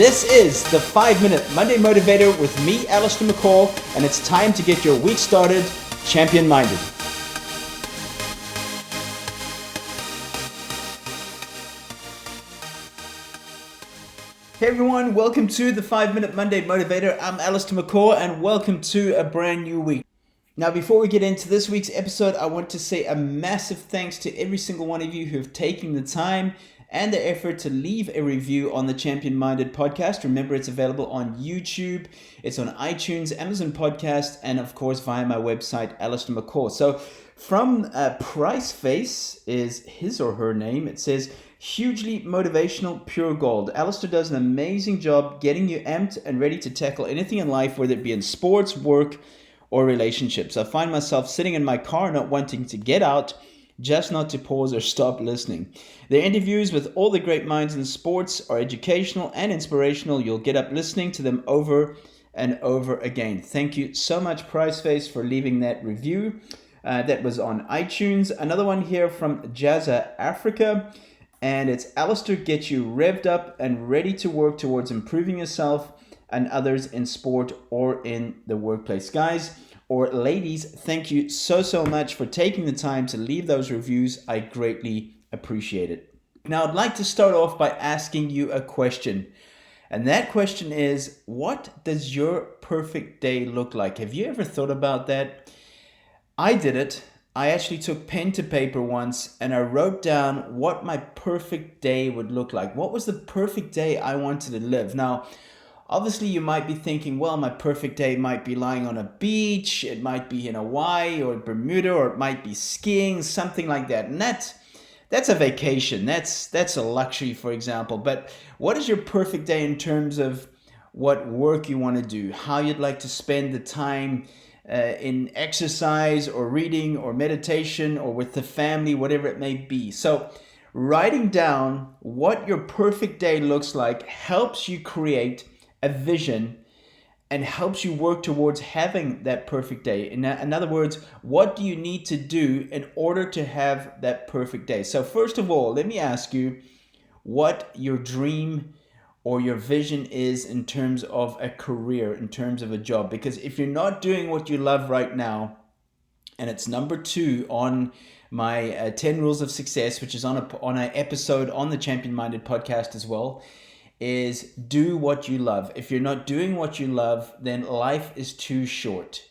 This is the 5-Minute Monday Motivator with me, Allistair, and it's time to get your week started champion-minded. Hey everyone, welcome to the 5-Minute Monday Motivator. I'm Allistair and welcome to a brand new week. Now, before we get into this week's episode, I want to say a massive thanks to every single one of you who have taken the time and the effort to leave a review on the Champion Minded podcast. Remember, it's available on YouTube, it's on iTunes, Amazon Podcast, and of course via my website, Allistair McCaw. So from Price Face is his or her name. It says, hugely motivational, pure gold. Allistair does an amazing job getting you amped and ready to tackle anything in life, whether it be in sports, work, or relationships. I find myself sitting in my car not wanting to get out, just not to pause or stop listening. The interviews with all the great minds in sports are educational and inspirational. You'll get up listening to them over and over again. Thank you so much, Priceface, for leaving that review. That was on iTunes. Another one here from Jazza Africa, and it's Allistair gets you revved up and ready to work towards improving yourself and others in sport or in the workplace. Guys, or ladies, thank you so much for taking the time to leave those reviews. I greatly appreciate it. Now, I'd like to start off by asking you a question. And that question is, what does your perfect day look like? Have you ever thought about that? I did it. I actually took pen to paper once and I wrote down what my perfect day would look like. What was the perfect day I wanted to live? Now, obviously, you might be thinking, well, my perfect day might be lying on a beach, it might be in Hawaii or Bermuda, or it might be skiing, something like that. And that's a vacation. That's a luxury, for example. But what is your perfect day in terms of what work you want to do, how you'd like to spend the time in exercise or reading or meditation or with the family, whatever it may be. So writing down what your perfect day looks like helps you create a vision and helps you work towards having that perfect day. In other words, what do you need to do in order to have that perfect day? So first of all, let me ask you what your dream or your vision is in terms of a career, in terms of a job. Because if you're not doing what you love right now, and it's number 2 on my 10 Rules of Success, which is on an episode on the Champion Minded podcast as well, is do what you love. If you're not doing what you love, then life is too short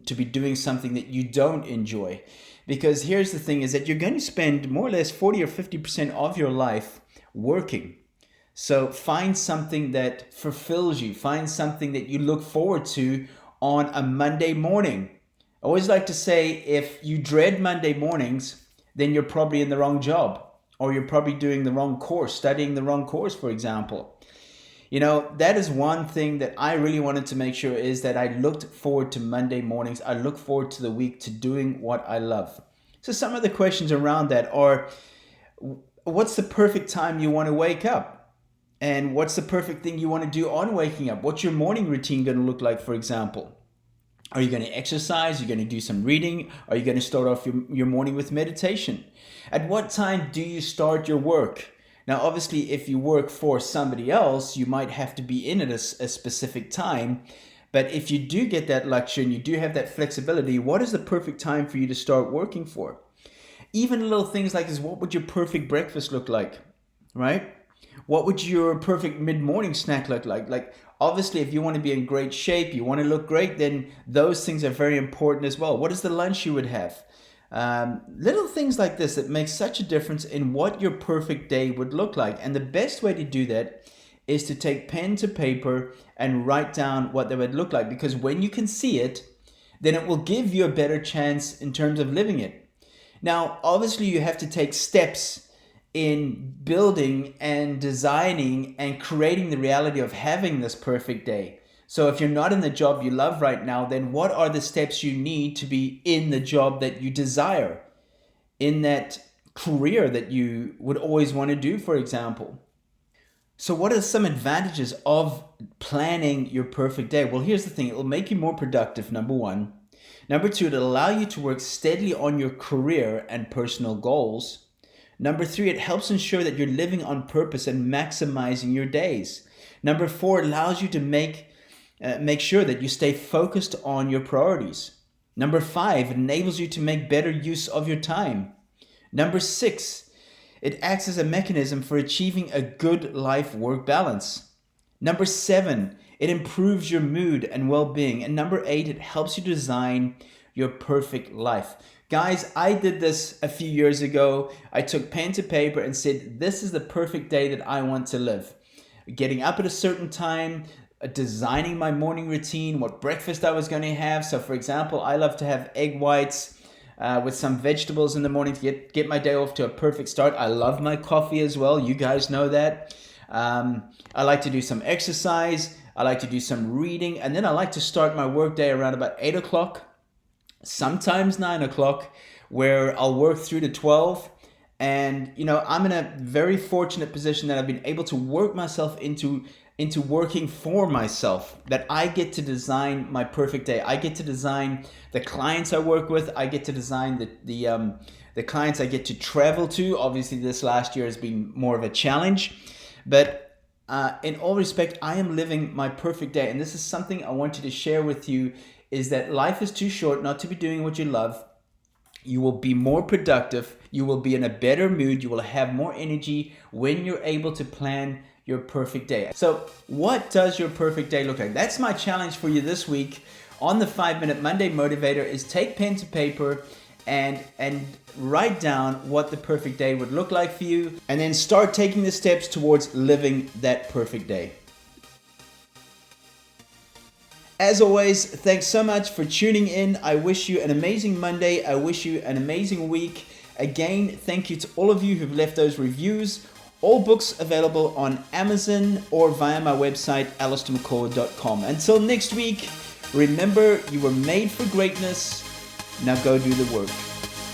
to be doing something that you don't enjoy. Because here's the thing, is that you're going to spend more or less 40 or 50% of your life working. So find something that fulfills you. Find something that you look forward to on a Monday morning. I always like to say, if you dread Monday mornings, then you're probably in the wrong job. Or you're probably doing the wrong course, studying the wrong course, for example. You know, that is one thing that I really wanted to make sure is that I looked forward to Monday mornings. I look forward to the week to doing what I love. So some of the questions around that are, what's the perfect time you want to wake up? And what's the perfect thing you want to do on waking up? What's your morning routine going to look like, for example? Are you going to exercise? Are you going to do some reading? Are you going to start off your morning with meditation? At what time do you start your work? Now, obviously, if you work for somebody else, you might have to be in at a specific time. But if you do get that luxury and you do have that flexibility, what is the perfect time for you to start working for? Even little things like this, what would your perfect breakfast look like, right? What would your perfect mid-morning snack look like? Like, obviously, if you want to be in great shape, you want to look great, then those things are very important as well. What is the lunch you would have? Little things like this that make such a difference in what your perfect day would look like. And the best way to do that is to take pen to paper and write down what they would look like. Because when you can see it, then it will give you a better chance in terms of living it. Now, obviously, you have to take steps in building and designing and creating the reality of having this perfect day. So if you're not in the job you love right now, then what are the steps you need to be in the job that you desire, in that career that you would always want to do, for example? So what are some advantages of planning your perfect day? Well, here's the thing. It will make you more productive, number 1. Number 2, it'll allow you to work steadily on your career and personal goals. Number 3, it helps ensure that you're living on purpose and maximizing your days. Number 4, it allows you to make sure that you stay focused on your priorities. Number 5, it enables you to make better use of your time. Number 6, it acts as a mechanism for achieving a good life-work balance. Number 7, it improves your mood and well-being. And number 8, it helps you design your perfect life. Guys, I did this a few years ago. I took pen to paper and said, this is the perfect day that I want to live. Getting up at a certain time, designing my morning routine, what breakfast I was going to have. So for example, I love to have egg whites with some vegetables in the morning to get my day off to a perfect start. I love my coffee as well. You guys know that. I like to do some exercise. I like to do some reading. And then I like to start my work day around about 8 o'clock. Sometimes 9 o'clock, where I'll work through to 12. And, I'm in a very fortunate position that I've been able to work myself into working for myself, that I get to design my perfect day. I get to design the clients I work with. I get to design the clients I get to travel to. Obviously, this last year has been more of a challenge, but in all respect, I am living my perfect day. And this is something I wanted to share with you, is that life is too short not to be doing what you love. You will be more productive. You will be in a better mood. You will have more energy when you're able to plan your perfect day. So what does your perfect day look like? That's my challenge for you this week on the 5-Minute Monday Motivator, is take pen to paper and write down what the perfect day would look like for you, and then start taking the steps towards living that perfect day. As always, thanks so much for tuning in. I wish you an amazing Monday. I wish you an amazing week. Again, thank you to all of you who've left those reviews. All books available on Amazon or via my website, allistairmccaw.com. Until next week, remember, you were made for greatness. Now go do the work.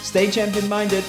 Stay champion-minded.